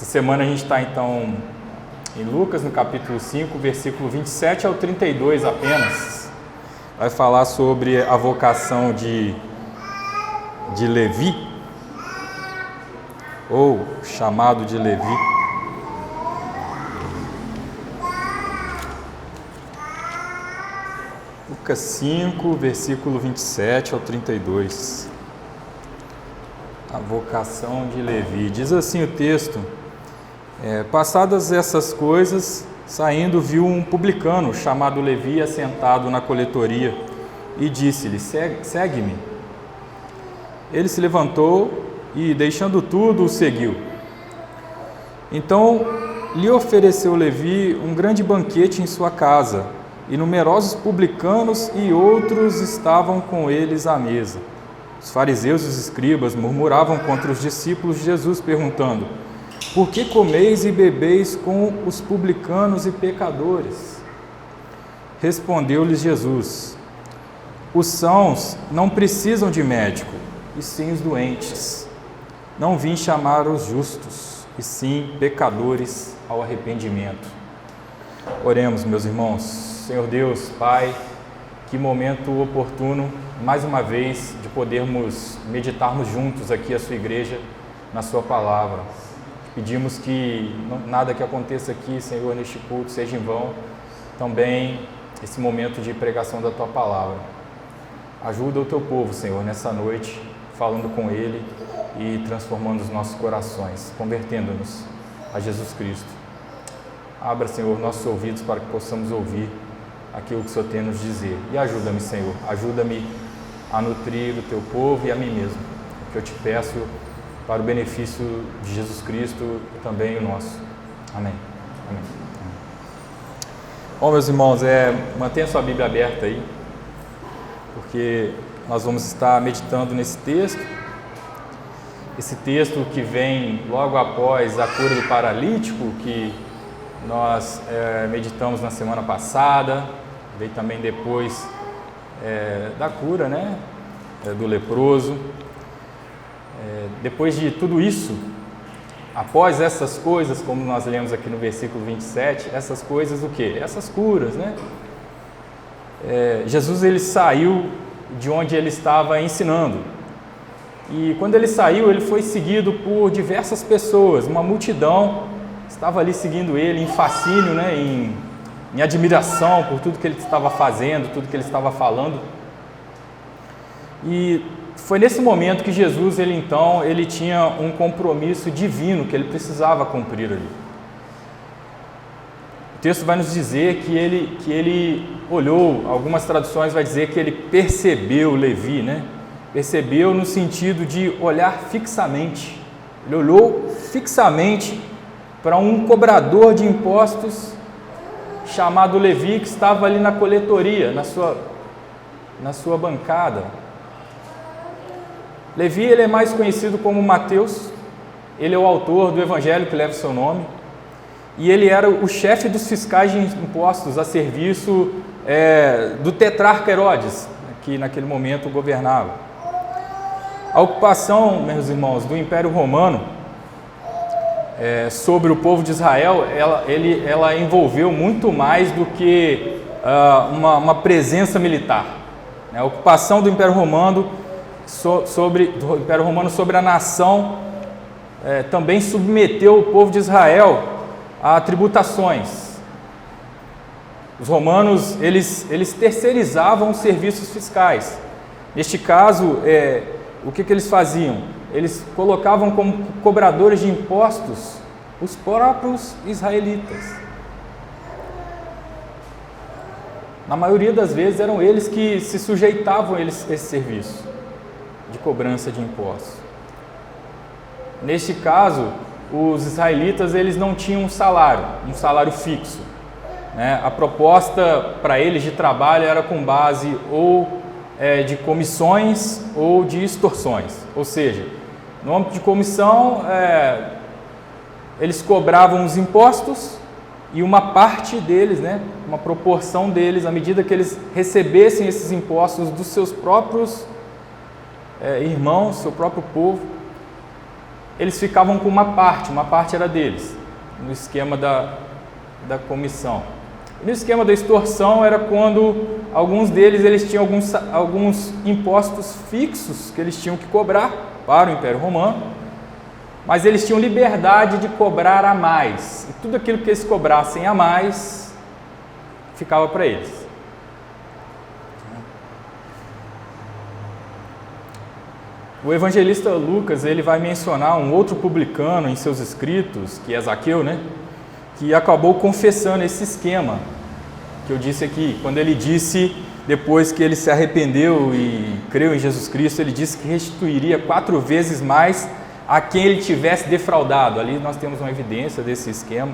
semana a gente está então em Lucas, no capítulo 5, versículo 27 ao 32 apenas. Vai falar sobre a vocação de Levi, ou chamado de Levi. Lucas 5, versículo 27 ao 32. A vocação de Levi. Diz assim o texto: passadas essas coisas, saindo, viu um publicano chamado Levi assentado na coletoria e disse-lhe: segue-me. Ele se levantou e, deixando tudo, o seguiu. Então lhe ofereceu Levi um grande banquete em sua casa, e numerosos publicanos e outros estavam com eles à mesa. Os fariseus e os escribas murmuravam contra os discípulos de Jesus, perguntando: por que comeis e bebeis com os publicanos e pecadores? Respondeu-lhes Jesus: os sãos não precisam de médico, e sim os doentes. Não vim chamar os justos, e sim pecadores ao arrependimento. Oremos, meus irmãos. Senhor Deus, Pai, que momento oportuno, mais uma vez, de podermos meditarmos juntos aqui a sua igreja, na sua palavra. Pedimos que nada que aconteça aqui, Senhor, neste culto seja em vão. Também esse momento de pregação da tua palavra. Ajuda o teu povo, Senhor, nessa noite, falando com ele e transformando os nossos corações, convertendo-nos a Jesus Cristo. Abra, Senhor, nossos ouvidos para que possamos ouvir aquilo que o Senhor tem a nos dizer. E ajuda-me, Senhor, ajuda-me a nutrir o teu povo e a mim mesmo, que eu te peço para o benefício de Jesus Cristo e também o nosso. Amém. Amém. Bom, meus irmãos, mantenha sua Bíblia aberta aí, porque nós vamos estar meditando nesse texto. Esse texto que vem logo após a cura do paralítico, que nós meditamos na semana passada, veio também depois da cura, né, do leproso. Depois de tudo isso, após essas coisas, como nós lemos aqui no versículo 27, essas coisas o quê? Essas curas, né? Jesus ele saiu de onde ele estava ensinando. E quando ele saiu, ele foi seguido por diversas pessoas, uma multidão estava ali seguindo ele em fascínio, né? Em admiração por tudo que ele estava fazendo, tudo que ele estava falando. E foi nesse momento que Jesus, ele tinha um compromisso divino que ele precisava cumprir ali. O texto vai nos dizer que ele olhou, algumas traduções vai dizer que ele percebeu Levi, né? Percebeu no sentido de olhar fixamente. Ele olhou fixamente para um cobrador de impostos chamado Levi, que estava ali na coletoria, na sua bancada. Levi ele é mais conhecido como Mateus, ele é o autor do evangelho que leva o seu nome, e ele era o chefe dos fiscais de impostos a serviço do tetrarca Herodes, que naquele momento governava. A ocupação, meus irmãos, do Império Romano sobre o povo de Israel, ela envolveu muito mais do que uma presença militar. A ocupação do Império Romano sobre a nação também submeteu o povo de Israel a tributações. Os romanos eles terceirizavam os serviços fiscais. Neste caso, o que eles faziam? Eles colocavam como cobradores de impostos os próprios israelitas. Na maioria das vezes eram eles que se sujeitavam a esse serviço de cobrança de impostos. Neste caso, os israelitas eles não tinham um salário fixo, né? A proposta para eles de trabalho era com base ou de comissões ou de extorsões, ou seja, no âmbito de comissão, eles cobravam os impostos e uma parte deles, né, uma proporção deles, à medida que eles recebessem esses impostos dos seus próprios irmãos, seu próprio povo, eles ficavam com uma parte era deles, no esquema da comissão. E no esquema da extorsão era quando alguns deles eles tinham alguns impostos fixos que eles tinham que cobrar para o Império Romano, mas eles tinham liberdade de cobrar a mais, e tudo aquilo que eles cobrassem a mais ficava para eles. O evangelista Lucas ele vai mencionar um outro publicano em seus escritos, que é Zaqueu, né? Que acabou confessando esse esquema que eu disse aqui, quando ele disse, depois que ele se arrependeu e creu em Jesus Cristo, ele disse que restituiria 4 vezes mais a quem ele tivesse defraudado. Ali nós temos uma evidência desse esquema.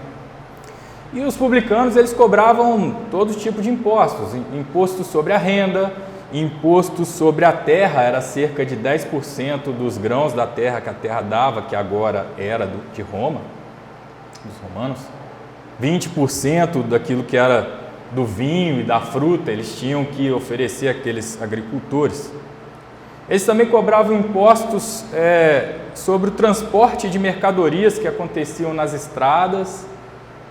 E os publicanos, eles cobravam todo tipo de impostos, imposto sobre a renda, imposto sobre a terra, era cerca de 10% dos grãos da terra que a terra dava, que agora era de Roma, dos romanos, 20% daquilo que era do vinho e da fruta, eles tinham que oferecer àqueles agricultores. Eles também cobravam impostos sobre o transporte de mercadorias que aconteciam nas estradas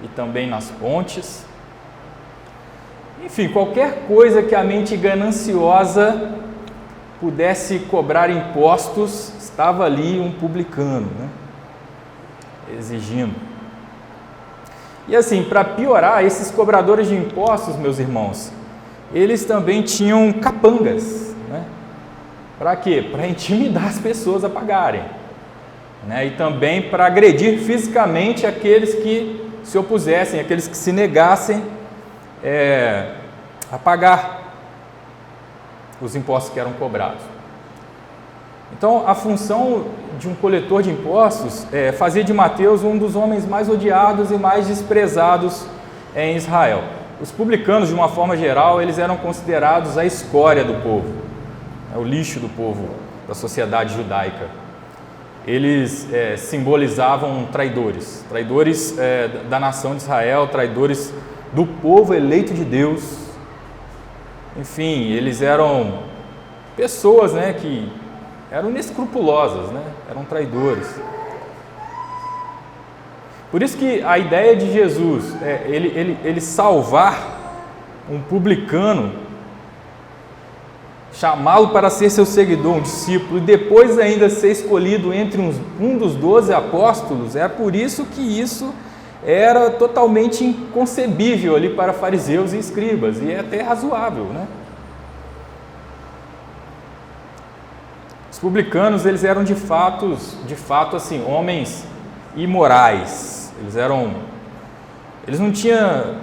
e também nas pontes. Enfim, qualquer coisa que a mente gananciosa pudesse cobrar impostos, estava ali um publicano, né? Exigindo. E assim, para piorar, esses cobradores de impostos, meus irmãos, eles também tinham capangas, né? Para quê? Para intimidar as pessoas a pagarem, né? E também para agredir fisicamente aqueles que se opusessem, aqueles que se negassem a pagar os impostos que eram cobrados. Então, a função de um coletor de impostos fazia de Mateus um dos homens mais odiados e mais desprezados em Israel. Os publicanos, de uma forma geral, eles eram considerados a escória do povo, o lixo do povo, da sociedade judaica. Eles simbolizavam traidores da nação de Israel, traidores do povo eleito de Deus. Enfim, eles eram pessoas, né, que eram inescrupulosas, né, eram traidores. Por isso que a ideia de Jesus, ele salvar um publicano, chamá-lo para ser seu seguidor, um discípulo, e depois ainda ser escolhido entre um dos 12 apóstolos, é por isso que isso era totalmente inconcebível ali para fariseus e escribas, e é até razoável, né? Os publicanos, eles eram de fato assim, homens imorais. Eles não tinham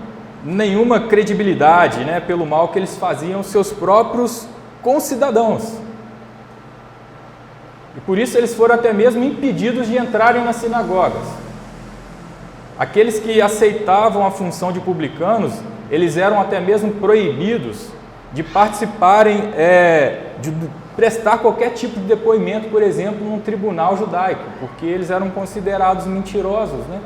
nenhuma credibilidade, né, pelo mal que eles faziam aos seus próprios concidadãos. E por isso eles foram até mesmo impedidos de entrarem nas sinagogas. Aqueles que aceitavam a função de publicanos, eles eram até mesmo proibidos de participarem, de prestar qualquer tipo de depoimento, por exemplo, num tribunal judaico, porque eles eram considerados mentirosos, né?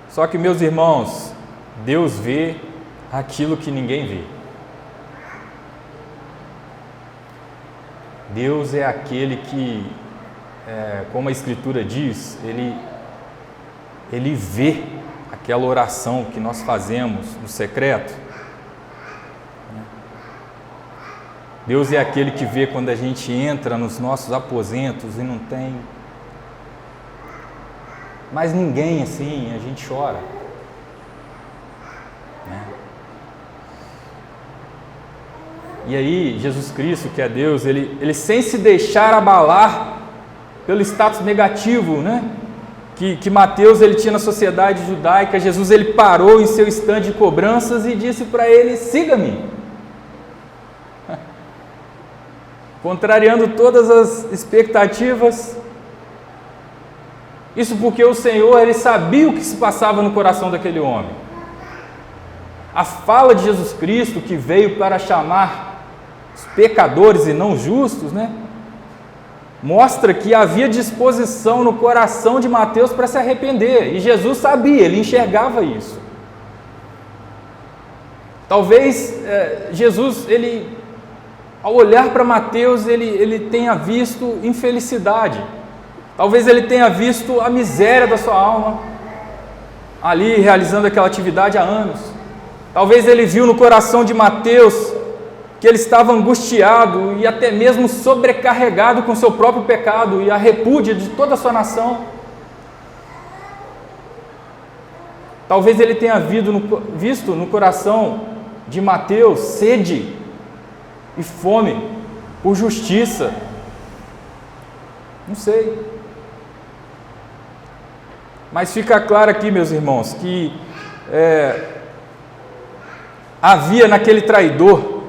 Só que, meus irmãos, Deus vê aquilo que ninguém vê. Deus é aquele que, como a Escritura diz, Ele vê aquela oração que nós fazemos no secreto. Deus é aquele que vê quando a gente entra nos nossos aposentos e não tem mais ninguém assim, a gente chora, né? E aí, Jesus Cristo, que é Deus, ele sem se deixar abalar pelo status negativo, né, que Mateus ele tinha na sociedade judaica, Jesus ele parou em seu estande de cobranças e disse para ele: siga-me. Contrariando todas as expectativas. Isso porque o Senhor, ele sabia o que se passava no coração daquele homem. A fala de Jesus Cristo, que veio para chamar os pecadores e não justos, né, mostra que havia disposição no coração de Mateus para se arrepender. E Jesus sabia, ele enxergava isso. Talvez Jesus, ele ao olhar para Mateus, ele tenha visto infelicidade. Talvez ele tenha visto a miséria da sua alma, ali realizando aquela atividade há anos. Talvez ele viu no coração de Mateus que ele estava angustiado e até mesmo sobrecarregado com seu próprio pecado e a repúdia de toda a sua nação. Talvez ele tenha visto no coração de Mateus sede e fome por justiça. Não sei. Mas fica claro aqui, meus irmãos, que havia naquele traidor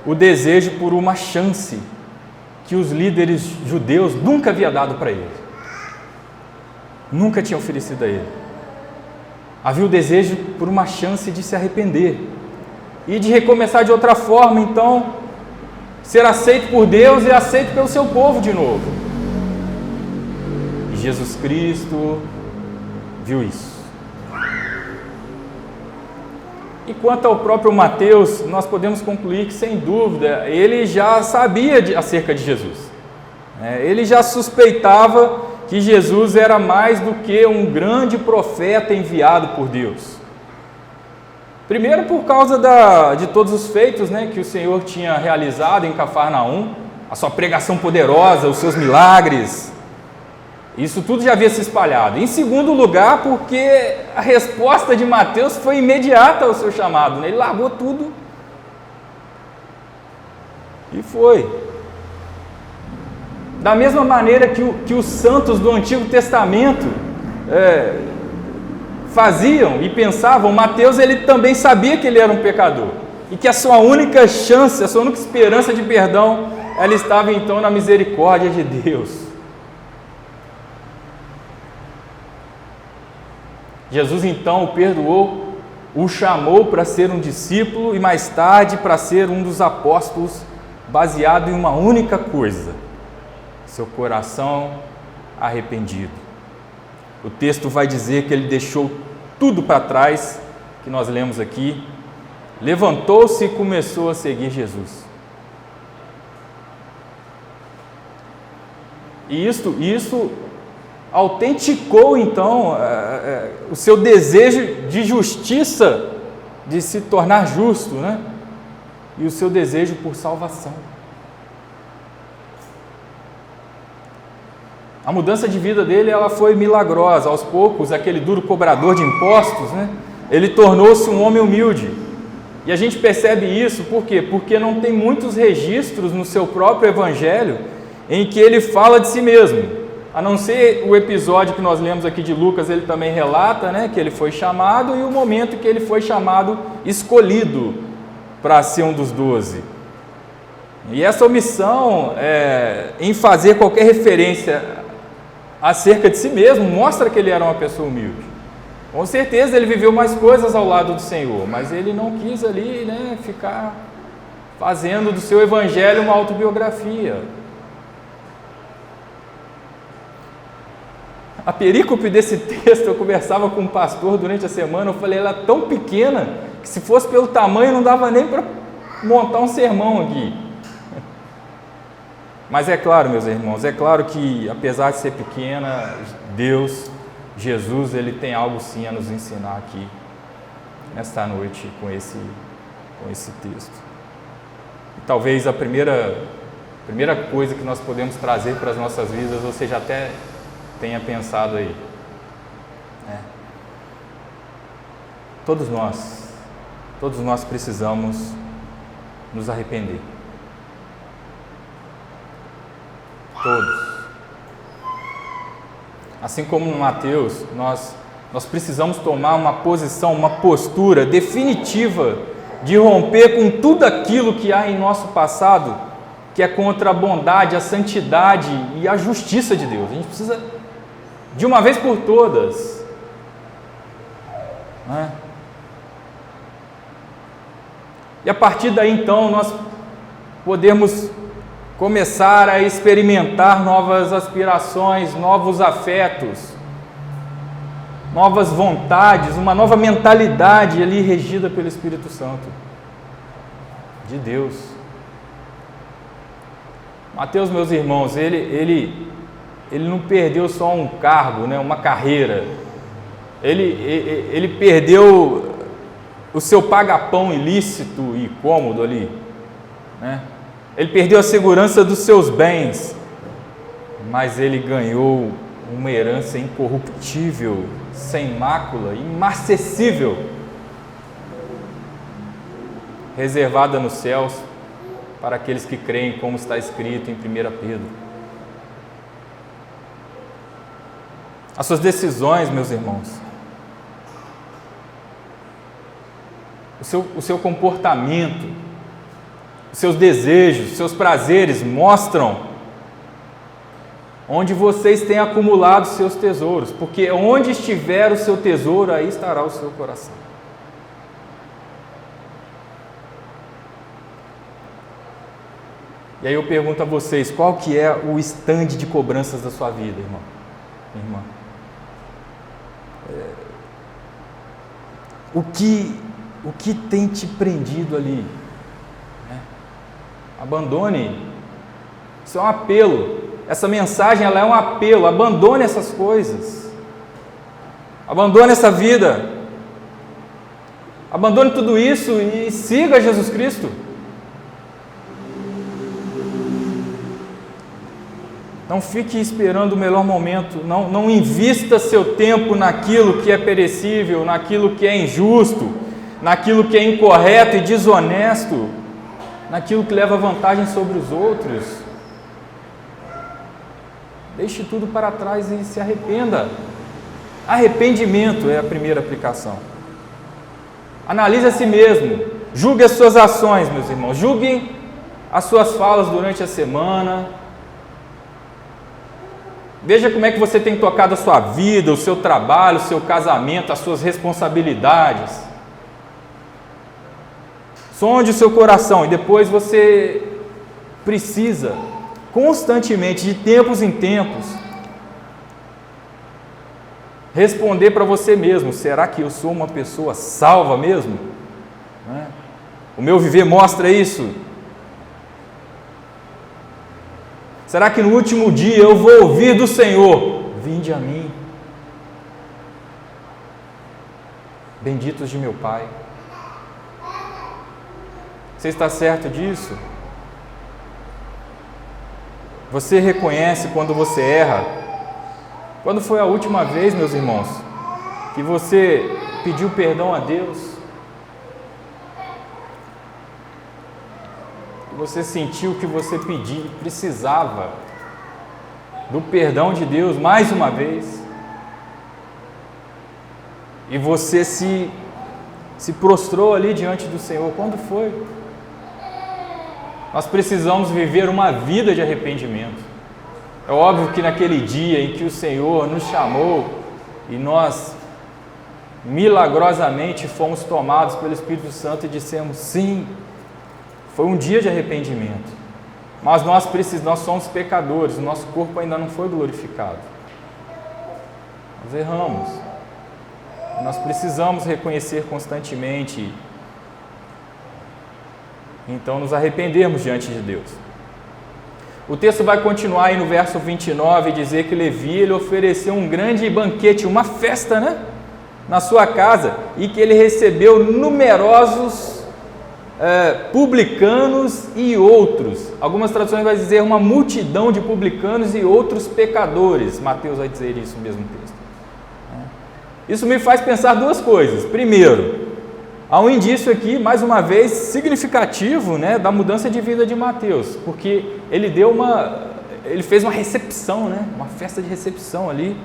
o desejo por uma chance que os líderes judeus nunca haviam dado para ele. Nunca tinham oferecido a ele. Havia o desejo por uma chance de se arrepender e de recomeçar de outra forma, então, ser aceito por Deus e aceito pelo seu povo de novo. E Jesus Cristo viu isso. E quanto ao próprio Mateus, nós podemos concluir que, sem dúvida, ele já sabia acerca de Jesus. Ele já suspeitava que Jesus era mais do que um grande profeta enviado por Deus. Primeiro, por causa de todos os feitos, que o Senhor tinha realizado em Cafarnaum, a sua pregação poderosa, os seus milagres. Isso tudo já havia se espalhado. Em segundo lugar, porque a resposta de Mateus foi imediata ao seu chamado. Ele largou tudo e foi. Da mesma maneira que os santos do Antigo Testamento faziam e pensavam, Mateus ele também sabia que ele era um pecador e que a sua única chance, a sua única esperança de perdão, ela estava então na misericórdia de Deus. Jesus então o perdoou, o chamou para ser um discípulo e mais tarde para ser um dos apóstolos, baseado em uma única coisa: seu coração arrependido. O texto vai dizer que ele deixou tudo para trás, que nós lemos aqui, levantou-se e começou a seguir Jesus. E isso autenticou então o seu desejo de justiça, de se tornar justo, e o seu desejo por salvação. A mudança de vida dele ela foi milagrosa. Aos poucos, aquele duro cobrador de impostos, ele tornou-se um homem humilde. E a gente percebe isso, por quê? Porque não tem muitos registros no seu próprio evangelho em que ele fala de si mesmo. A não ser o episódio que nós lemos aqui de Lucas, ele também relata, que ele foi chamado e o momento que ele foi chamado, escolhido para ser um dos 12. E essa omissão em fazer qualquer referência acerca de si mesmo mostra que ele era uma pessoa humilde. Com certeza ele viveu mais coisas ao lado do Senhor, mas ele não quis ali ficar fazendo do seu evangelho uma autobiografia. A perícope desse texto, eu conversava com um pastor durante a semana, eu falei, ela é tão pequena, que se fosse pelo tamanho não dava nem para montar um sermão aqui. Mas é claro, meus irmãos, é claro que apesar de ser pequena, Deus, Jesus, Ele tem algo sim a nos ensinar aqui, nesta noite, com esse texto. E talvez a primeira coisa que nós podemos trazer para as nossas vidas, ou seja, até tenha pensado aí. Todos nós precisamos nos arrepender. Todos. Assim como no Mateus, nós precisamos tomar uma posição, uma postura definitiva de romper com tudo aquilo que há em nosso passado, que é contra a bondade, a santidade e a justiça de Deus. A gente precisa, de uma vez por todas, E a partir daí, então, nós podemos começar a experimentar novas aspirações, novos afetos, novas vontades, uma nova mentalidade ali regida pelo Espírito Santo de Deus. Mateus, meus irmãos, ele não perdeu só um cargo, né, uma carreira. Ele perdeu o seu paga-pão ilícito e cômodo ali, né? Ele perdeu a segurança dos seus bens, mas ele ganhou uma herança incorruptível, sem mácula, imarcessível, reservada nos céus para aqueles que creem, como está escrito em 1 Pedro. As suas decisões, meus irmãos, o seu comportamento, os seus desejos, os seus prazeres mostram onde vocês têm acumulado seus tesouros, porque onde estiver o seu tesouro, aí estará o seu coração. E aí eu pergunto a vocês, qual que é o estande de cobranças da sua vida, irmão? Irmã? O que tem te prendido ali? Abandone. Isso é um apelo. Essa mensagem ela é um apelo. Abandone essas coisas. Abandone essa vida. Abandone tudo isso e siga Jesus Cristo. Não fique esperando o melhor momento. Não invista seu tempo naquilo que é perecível, naquilo que é injusto, naquilo que é incorreto e desonesto, naquilo que leva vantagem sobre os outros. Deixe tudo para trás e se arrependa. Arrependimento é a primeira aplicação. Analise a si mesmo. Julgue as suas ações, meus irmãos. Julgue as suas falas durante a semana. Veja como é que você tem tocado a sua vida, o seu trabalho, o seu casamento, as suas responsabilidades. Sonde o seu coração e depois você precisa constantemente, de tempos em tempos, responder para você mesmo: será que eu sou uma pessoa salva mesmo? O meu viver mostra isso? Será que no último dia eu vou ouvir do Senhor: vinde a mim, benditos de meu Pai? Você está certo disso? Você reconhece quando você erra? Quando foi a última vez, meus irmãos, que você pediu perdão a Deus? Que você sentiu que você precisava do perdão de Deus mais uma vez? E você se prostrou ali diante do Senhor? Quando foi? Nós precisamos viver uma vida de arrependimento. É óbvio que naquele dia em que o Senhor nos chamou e nós milagrosamente fomos tomados pelo Espírito Santo e dissemos sim, foi um dia de arrependimento. Mas nós somos pecadores, o nosso corpo ainda não foi glorificado. Nós erramos. Nós precisamos reconhecer constantemente, então nos arrependermos diante de Deus. O texto vai continuar aí no verso 29 e dizer que Levi ele ofereceu um grande banquete, uma festa, né, na sua casa, e que ele recebeu numerosos publicanos e outros. Algumas traduções vai dizer uma multidão de publicanos e outros pecadores. Mateus vai dizer isso no mesmo texto. Isso me faz pensar duas coisas. Primeiro, há um indício aqui, mais uma vez, significativo, né, da mudança de vida de Mateus, porque ele fez uma recepção, né, uma festa de recepção ali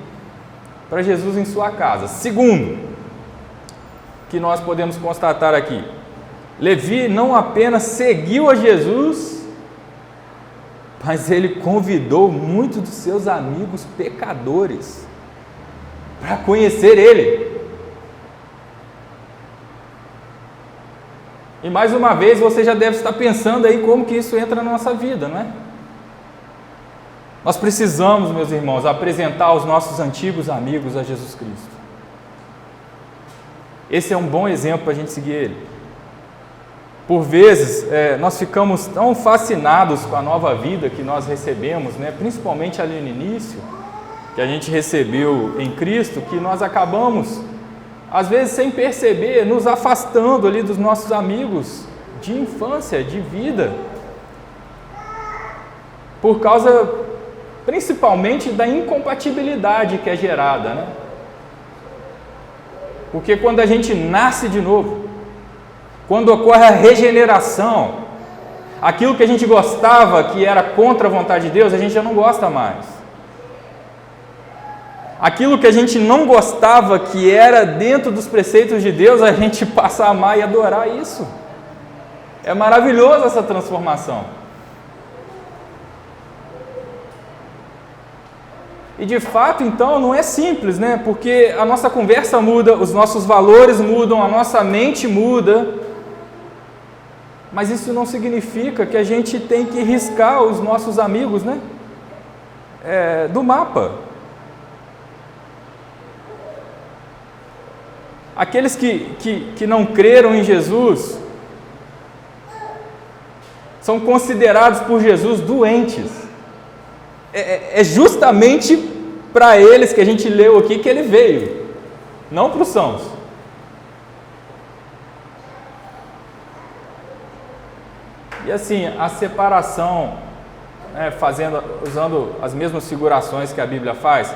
para Jesus em sua casa. Segundo, que nós podemos constatar aqui, Levi não apenas seguiu a Jesus, mas ele convidou muitos dos seus amigos pecadores para conhecer ele. E mais uma vez você já deve estar pensando aí como que isso entra na nossa vida, não é? Nós precisamos, meus irmãos, apresentar os nossos antigos amigos a Jesus Cristo. Esse é um bom exemplo para a gente seguir ele. Por vezes, nós ficamos tão fascinados com a nova vida que nós recebemos, né? Principalmente ali no início, que a gente recebeu em Cristo, que nós acabamos, às vezes sem perceber, nos afastando ali dos nossos amigos de infância, de vida, por causa principalmente da incompatibilidade que é gerada, né? Porque quando a gente nasce de novo, quando ocorre a regeneração, aquilo que a gente gostava, que era contra a vontade de Deus, a gente já não gosta mais. Aquilo que a gente não gostava, que era dentro dos preceitos de Deus, a gente passa a amar e adorar isso. É maravilhoso essa transformação. E de fato, então, não é simples, né? Porque a nossa conversa muda, os nossos valores mudam, a nossa mente muda. Mas isso não significa que a gente tem que riscar os nossos amigos, né? Do mapa. Aqueles que não creram em Jesus são considerados por Jesus doentes. É justamente para eles que a gente leu aqui que ele veio, não para os sãos. E assim, a separação, usando as mesmas figurações que a Bíblia faz,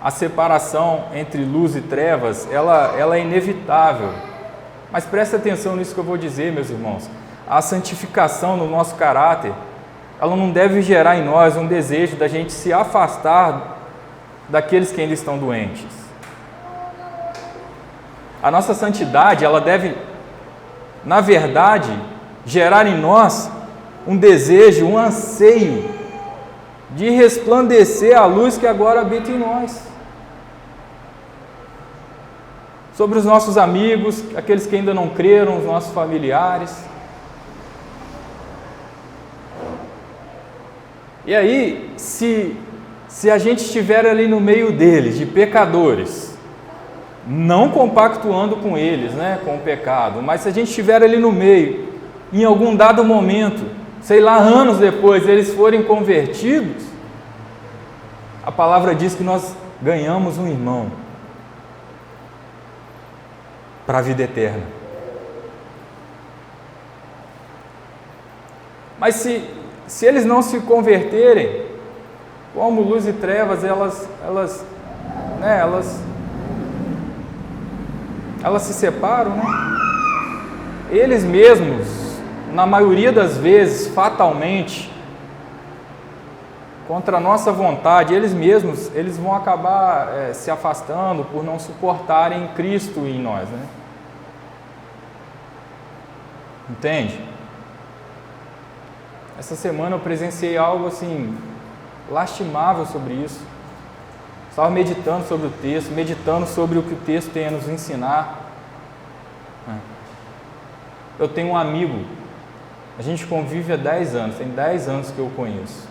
a separação entre luz e trevas, ela é inevitável. Mas preste atenção nisso que eu vou dizer, meus irmãos. A santificação no nosso caráter, ela não deve gerar em nós um desejo da gente se afastar daqueles que ainda estão doentes. A nossa santidade, ela deve, na verdade, gerar em nós um desejo, um anseio de resplandecer a luz que agora habita em nós. Sobre os nossos amigos, aqueles que ainda não creram, os nossos familiares. E aí, se a gente estiver ali no meio deles, de pecadores, não compactuando com eles, né, com o pecado, mas se a gente estiver ali no meio, em algum dado momento, sei lá, anos depois, eles forem convertidos, a palavra diz que nós ganhamos um irmão para a vida eterna. Mas se eles não se converterem, como luz e trevas, elas se separam, né? Eles mesmos, na maioria das vezes, fatalmente, contra a nossa vontade, eles mesmos, eles vão acabar se afastando por não suportarem Cristo em nós, né? Entende? Essa semana eu presenciei algo assim, lastimável sobre isso. Estava meditando sobre o texto, meditando sobre o que o texto tem a nos ensinar. Eu tenho um amigo, a gente convive há 10 anos, tem 10 anos que eu o conheço.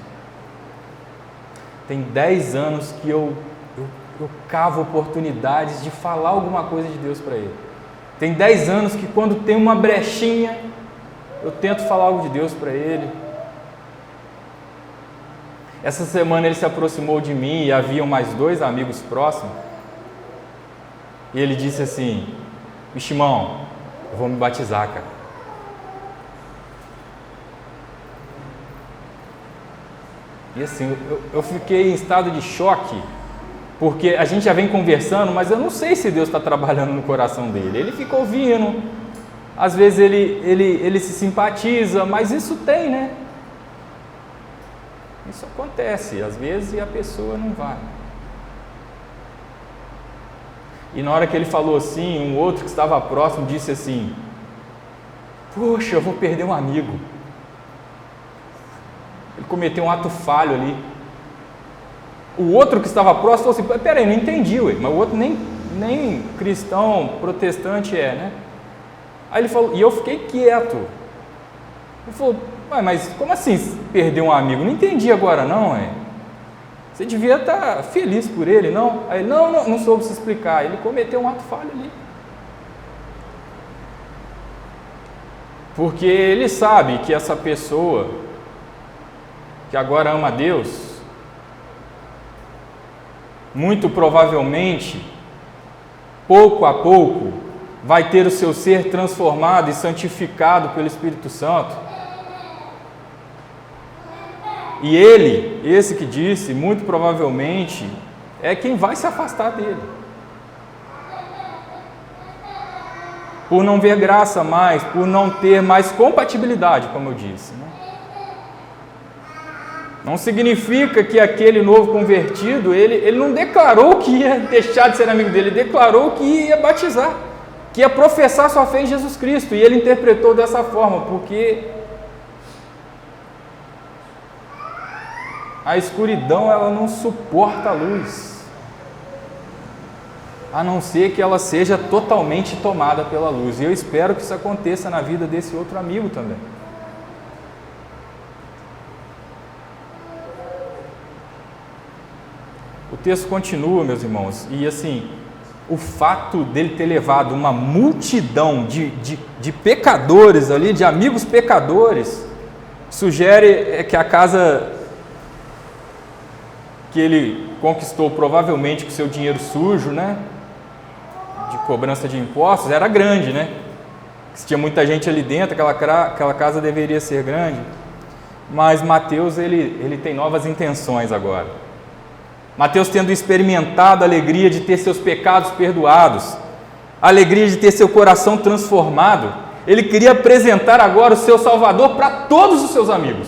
Tem 10 anos que eu cavo oportunidades de falar alguma coisa de Deus para ele. Tem 10 anos que quando tem uma brechinha, eu tento falar algo de Deus para ele. Essa semana ele se aproximou de mim e haviam mais 2 amigos próximos. E ele disse assim: Bichimão, eu vou me batizar, cara. E assim, eu fiquei em estado de choque, porque a gente já vem conversando, mas eu não sei se Deus está trabalhando no coração dele. Ele fica ouvindo, às vezes ele se simpatiza, mas isso tem, né? Isso acontece, às vezes, e a pessoa não vai. E na hora que ele falou assim, um outro que estava próximo disse assim: Poxa, eu vou perder um amigo. Ele cometeu um ato falho ali. O outro que estava próximo falou assim: Peraí, não entendi, ué. Mas o outro nem cristão, protestante é, né? Aí ele falou, e eu fiquei quieto. Ele falou: Mas como assim perder um amigo? Não entendi agora não, ué. Você devia estar feliz por ele, não? Aí ele, não soube se explicar. Ele cometeu um ato falho ali. Porque ele sabe que essa pessoa que agora ama a Deus, muito provavelmente, pouco a pouco, vai ter o seu ser transformado e santificado pelo Espírito Santo. E ele, esse que disse, muito provavelmente, é quem vai se afastar dele. Por não ver graça mais, por não ter mais compatibilidade, como eu disse, né? Não significa que aquele novo convertido, ele não declarou que ia deixar de ser amigo dele, ele declarou que ia batizar, que ia professar sua fé em Jesus Cristo, e ele interpretou dessa forma, porque a escuridão, ela não suporta a luz, a não ser que ela seja totalmente tomada pela luz. E eu espero que isso aconteça na vida desse outro amigo também. O texto continua, meus irmãos, e assim, o fato dele ter levado uma multidão de pecadores ali, de amigos pecadores, sugere que a casa que ele conquistou provavelmente com seu dinheiro sujo, né, de cobrança de impostos, era grande, né? Se tinha muita gente ali dentro, aquela casa deveria ser grande. Mas Mateus, ele tem novas intenções agora. Mateus, tendo experimentado a alegria de ter seus pecados perdoados, a alegria de ter seu coração transformado, ele queria apresentar agora o seu Salvador para todos os seus amigos.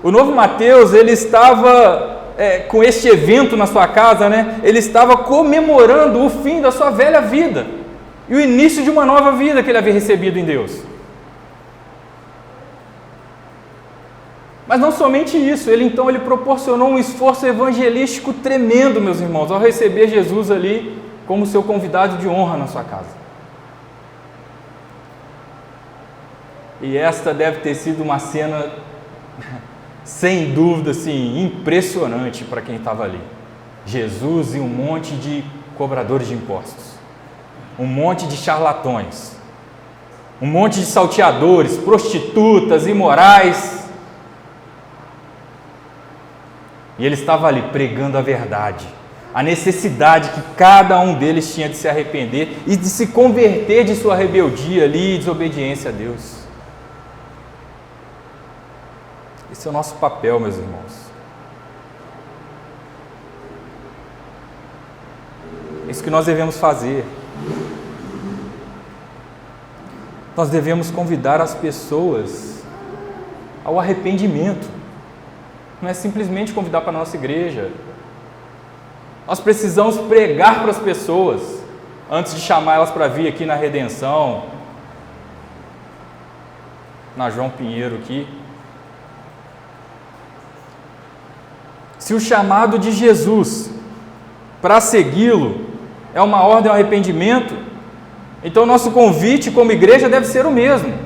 O novo Mateus, ele estava com este evento na sua casa, né? Ele estava comemorando o fim da sua velha vida e o início de uma nova vida que ele havia recebido em Deus. Mas não somente isso, ele proporcionou um esforço evangelístico tremendo, meus irmãos, ao receber Jesus ali como seu convidado de honra na sua casa. E esta deve ter sido uma cena, sem dúvida, assim, impressionante para quem estava ali. Jesus e um monte de cobradores de impostos, um monte de charlatões, um monte de salteadores, prostitutas, imorais. E ele estava ali pregando a verdade, a necessidade que cada um deles tinha de se arrepender e de se converter de sua rebeldia ali e desobediência a Deus. Esse é o nosso papel, meus irmãos. É isso que nós devemos fazer. Nós devemos convidar as pessoas ao arrependimento. Não é simplesmente convidar para a nossa igreja. Nós precisamos pregar para as pessoas antes de chamar elas para vir aqui na Redenção, na João Pinheiro aqui. Se o chamado de Jesus para segui-lo é uma ordem ao arrependimento, então nosso convite como igreja deve ser o mesmo.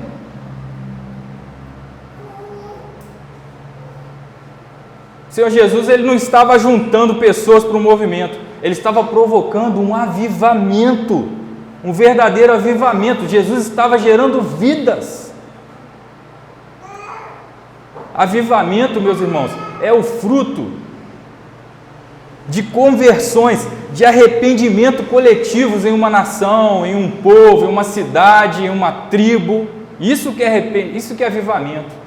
O Senhor Jesus, ele não estava juntando pessoas para um movimento, ele estava provocando um avivamento, um verdadeiro avivamento. Jesus estava gerando vidas. Avivamento, meus irmãos, é o fruto de conversões, de arrependimento coletivos em uma nação, em um povo, em uma cidade, em uma tribo. Isso que é avivamento.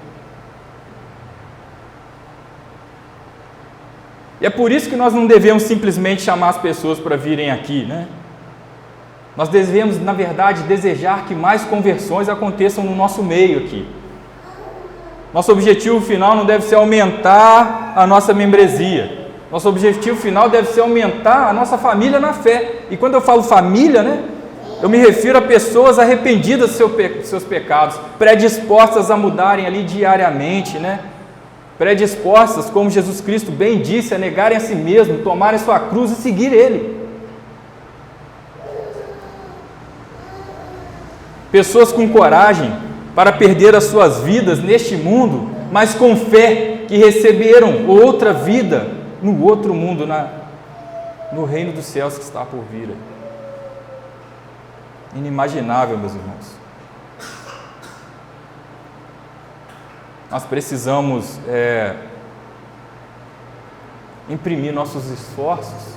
E é por isso que nós não devemos simplesmente chamar as pessoas para virem aqui, né? Nós devemos, na verdade, desejar que mais conversões aconteçam no nosso meio aqui. Nosso objetivo final não deve ser aumentar a nossa membresia. Nosso objetivo final deve ser aumentar a nossa família na fé. E quando eu falo família, né, eu me refiro a pessoas arrependidas dos seus pecados, predispostas a mudarem ali diariamente, né? Predispostas, como Jesus Cristo bem disse, a negarem a si mesmo, tomarem sua cruz e seguir Ele. Pessoas com coragem para perder as suas vidas neste mundo, mas com fé que receberam outra vida no outro mundo, no reino dos céus que está por vir. inimaginável, meus irmãos. Nós precisamos imprimir nossos esforços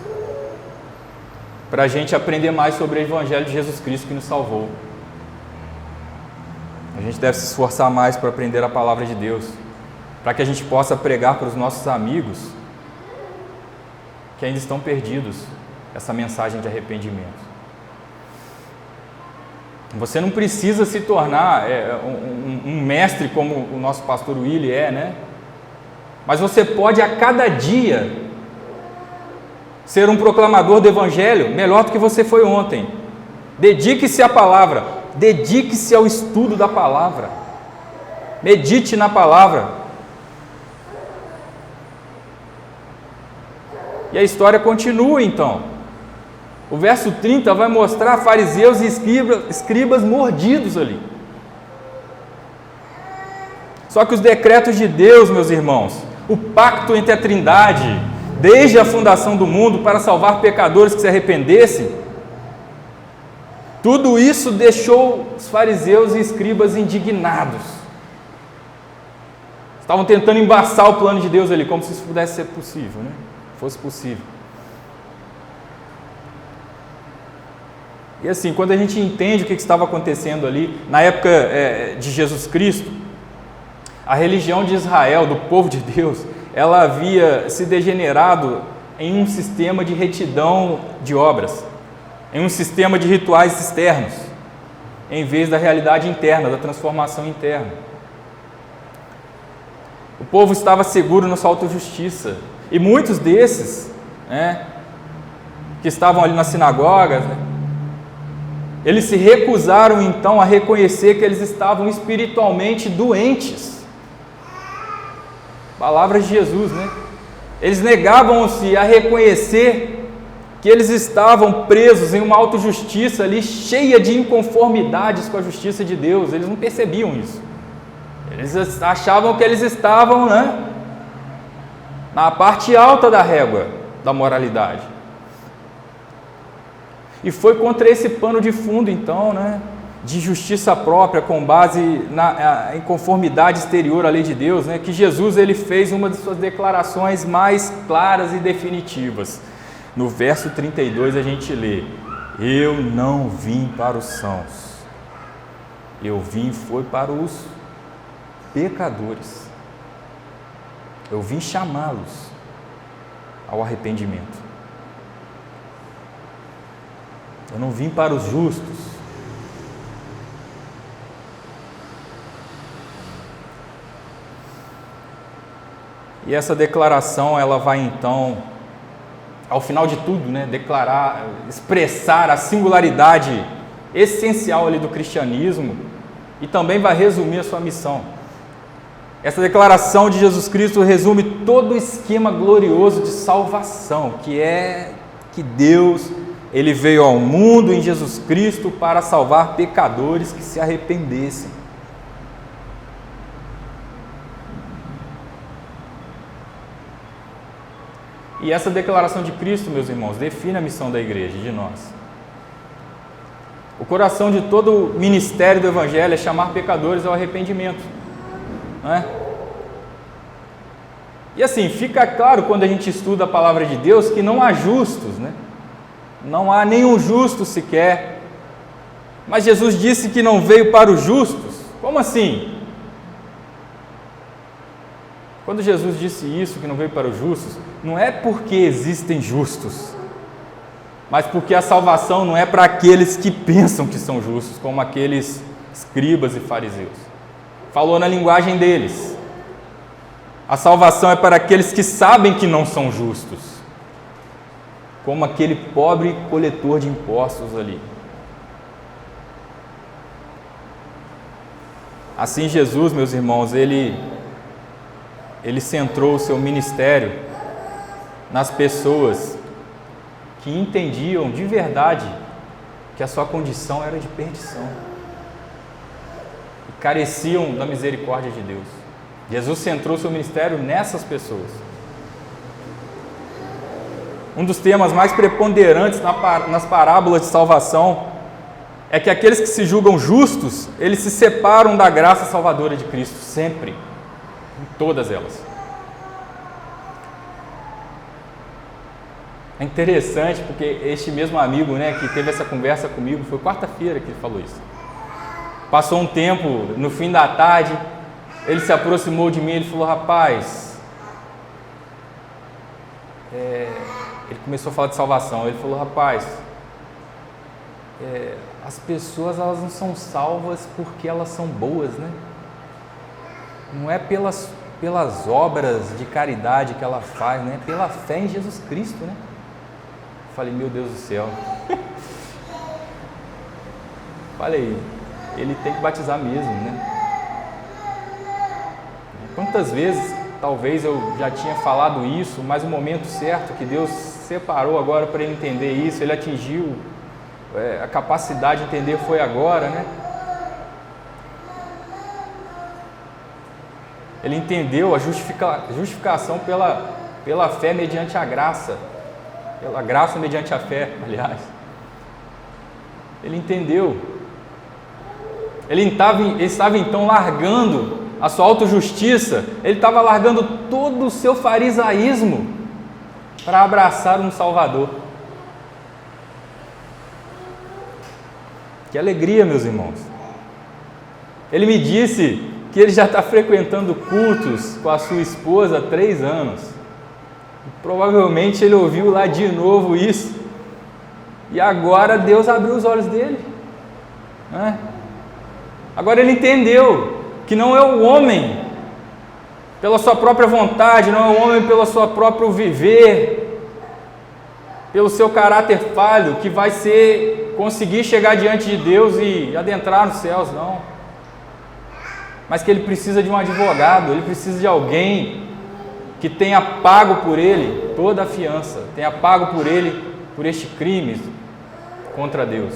para a gente aprender mais sobre o Evangelho de Jesus Cristo que nos salvou. A gente deve se esforçar mais para aprender a palavra de Deus, para que a gente possa pregar para os nossos amigos que ainda estão perdidos essa mensagem de arrependimento. Você não precisa se tornar um mestre como o nosso pastor Willy né? Mas você pode a cada dia ser um proclamador do Evangelho melhor do que você foi ontem. Dedique-se à palavra, dedique-se ao estudo da palavra, medite na palavra. E a história continua então. O verso 30 vai mostrar fariseus e escribas mordidos ali. Só que os decretos de Deus, meus irmãos, o pacto entre a Trindade, desde a fundação do mundo para salvar pecadores que se arrependessem, tudo isso deixou os fariseus e escribas indignados. Estavam tentando embaçar o plano de Deus ali, como se isso pudesse ser possível, né? Fosse possível. E assim, quando a gente entende o que estava acontecendo ali, na época de Jesus Cristo, a religião de Israel, do povo de Deus, ela havia se degenerado em um sistema de retidão de obras, em um sistema de rituais externos, em vez da realidade interna, da transformação interna. O povo estava seguro na sua autojustiça, e muitos desses, que estavam ali nas sinagogas, eles se recusaram então a reconhecer que eles estavam espiritualmente doentes. Palavras de Jesus, Eles negavam-se a reconhecer que eles estavam presos em uma autojustiça ali, cheia de inconformidades com a justiça de Deus. Eles não percebiam isso. Eles achavam que eles estavam, na parte alta da régua da moralidade. E foi contra esse pano de fundo, então, de justiça própria, com base em conformidade exterior à lei de Deus, que Jesus ele fez uma de suas declarações mais claras e definitivas. No verso 32 a gente lê: eu não vim para os sãos, eu vim foi para os pecadores. Eu vim chamá-los ao arrependimento. Eu não vim para os justos. E essa declaração, ela vai então, ao final de tudo, expressar a singularidade essencial ali do cristianismo e também vai resumir a sua missão. Essa declaração de Jesus Cristo resume todo o esquema glorioso de salvação, que é que Deus ele veio ao mundo em Jesus Cristo para salvar pecadores que se arrependessem. E essa declaração de Cristo, meus irmãos, define a missão da igreja, de nós. O coração de todo o ministério do Evangelho é chamar pecadores ao arrependimento. E assim, fica claro quando a gente estuda a palavra de Deus que não há justos, Não há nenhum justo sequer. Mas Jesus disse que não veio para os justos. Como assim? Quando Jesus disse isso, que não veio para os justos, não é porque existem justos, mas porque a salvação não é para aqueles que pensam que são justos, como aqueles escribas e fariseus. Falou na linguagem deles. A salvação é para aqueles que sabem que não são justos, como aquele pobre coletor de impostos ali. Assim Jesus, meus irmãos, ele centrou o seu ministério nas pessoas que entendiam de verdade que a sua condição era de perdição e careciam da misericórdia de Deus. Jesus centrou o seu ministério nessas pessoas. Um dos temas mais preponderantes nas parábolas de salvação é que aqueles que se julgam justos, eles se separam da graça salvadora de Cristo, sempre, em todas elas. É interessante porque este mesmo amigo, né, que teve essa conversa comigo, foi quarta-feira que ele falou isso. Passou um tempo, no fim da tarde, ele se aproximou de mim e ele falou: rapaz, ele começou a falar de salvação. Ele falou: rapaz, as pessoas, elas não são salvas porque elas são boas, né? Não é pelas obras de caridade que ela faz, né? É pela fé em Jesus Cristo, né? Falei: meu Deus do céu. Falei: ele tem que batizar mesmo, né? Quantas vezes, talvez eu já tinha falado isso, mas o momento certo que Deus separou agora para ele entender isso, ele atingiu a capacidade de entender foi agora, né? Ele entendeu a justificação pela fé mediante a graça, pela graça mediante a fé, aliás. Ele entendeu. Ele estava então largando a sua autojustiça, ele estava largando todo o seu farisaísmo para abraçar um Salvador. Que alegria, meus irmãos. Ele me disse que ele já está frequentando cultos com a sua esposa há 3 anos. E provavelmente ele ouviu lá de novo isso. E agora Deus abriu os olhos dele, né? Agora ele entendeu que não é o homem pela sua própria vontade, não é o homem pelo seu próprio viver, pelo seu caráter falho, que vai conseguir chegar diante de Deus e adentrar nos céus, não. Mas que ele precisa de um advogado, ele precisa de alguém que tenha pago por ele toda a fiança, tenha pago por ele, por este crime contra Deus,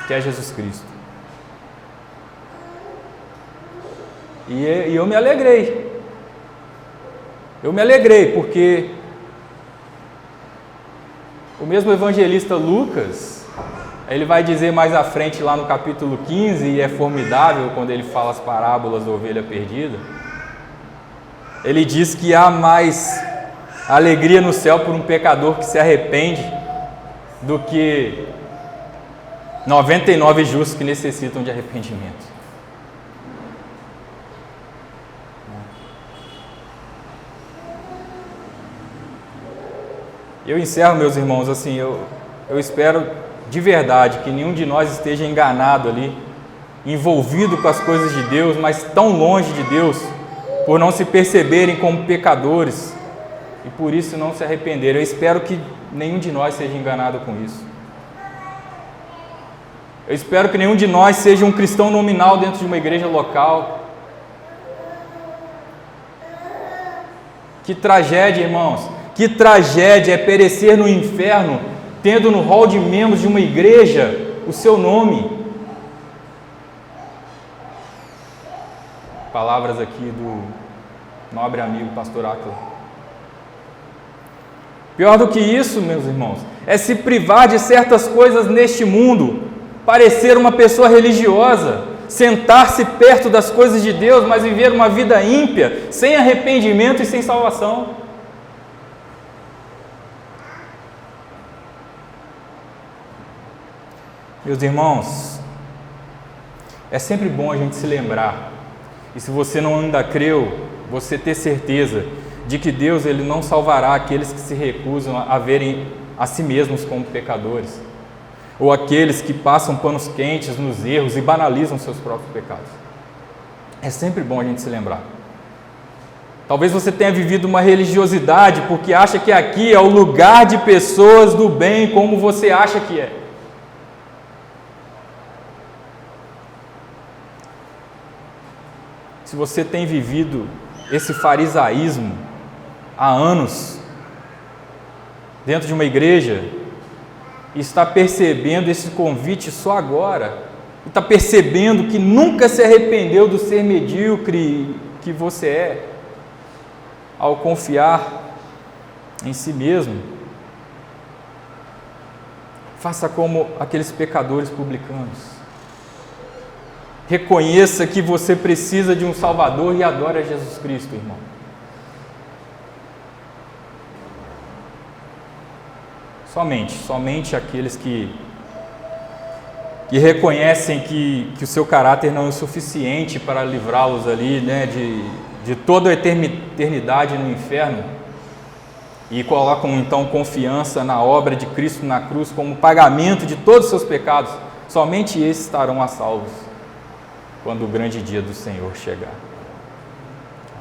que é Jesus Cristo. E eu me alegrei. Eu me alegrei porque o mesmo evangelista Lucas, ele vai dizer mais à frente lá no capítulo 15, e é formidável quando ele fala as parábolas da ovelha perdida. Ele diz que há mais alegria no céu por um pecador que se arrepende do que 99 justos que necessitam de arrependimento. Eu encerro, meus irmãos, assim, eu espero de verdade que nenhum de nós esteja enganado ali, envolvido com as coisas de Deus, mas tão longe de Deus, por não se perceberem como pecadores e por isso não se arrependerem. Eu espero que nenhum de nós seja enganado com isso. Eu espero que nenhum de nós seja um cristão nominal dentro de uma igreja local. Que tragédia, irmãos! Que tragédia é perecer no inferno, tendo no hall de membros de uma igreja o seu nome. Palavras aqui do nobre amigo pastor Áquila. Pior do que isso, meus irmãos, é se privar de certas coisas neste mundo, parecer uma pessoa religiosa, sentar-se perto das coisas de Deus, mas viver uma vida ímpia, sem arrependimento e sem salvação. Meus irmãos, é sempre bom a gente se lembrar, e se você não ainda creu, você ter certeza de que Deus ele não salvará aqueles que se recusam a verem a si mesmos como pecadores, ou aqueles que passam panos quentes nos erros e banalizam seus próprios pecados. É sempre bom a gente se lembrar. Talvez você tenha vivido uma religiosidade porque acha que aqui é o lugar de pessoas do bem como você acha que é. Se você tem vivido esse farisaísmo há anos dentro de uma igreja e está percebendo esse convite só agora, e está percebendo que nunca se arrependeu do ser medíocre que você é, ao confiar em si mesmo, faça como aqueles pecadores publicanos. Reconheça que você precisa de um Salvador e adore a Jesus Cristo, irmão. Somente aqueles que reconhecem que o seu caráter não é o suficiente para livrá-los ali, né, de toda a eternidade no inferno, e colocam então confiança na obra de Cristo na cruz como pagamento de todos os seus pecados, somente esses estarão a salvos quando o grande dia do Senhor chegar.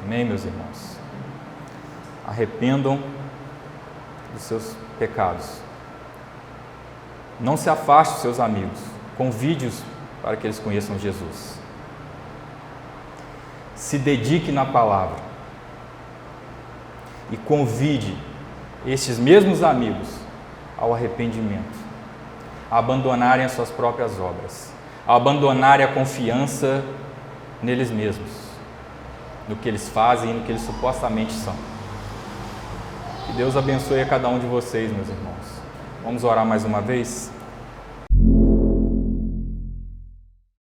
Amém, meus irmãos? Arrependam dos seus pecados. Não se afaste dos seus amigos. Convide-os para que eles conheçam Jesus. Se dedique na palavra. E convide estes mesmos amigos ao arrependimento, a abandonarem as suas próprias obras, a abandonarem a confiança neles mesmos, no que eles fazem e no que eles supostamente são. Que Deus abençoe a cada um de vocês, meus irmãos. Vamos orar mais uma vez?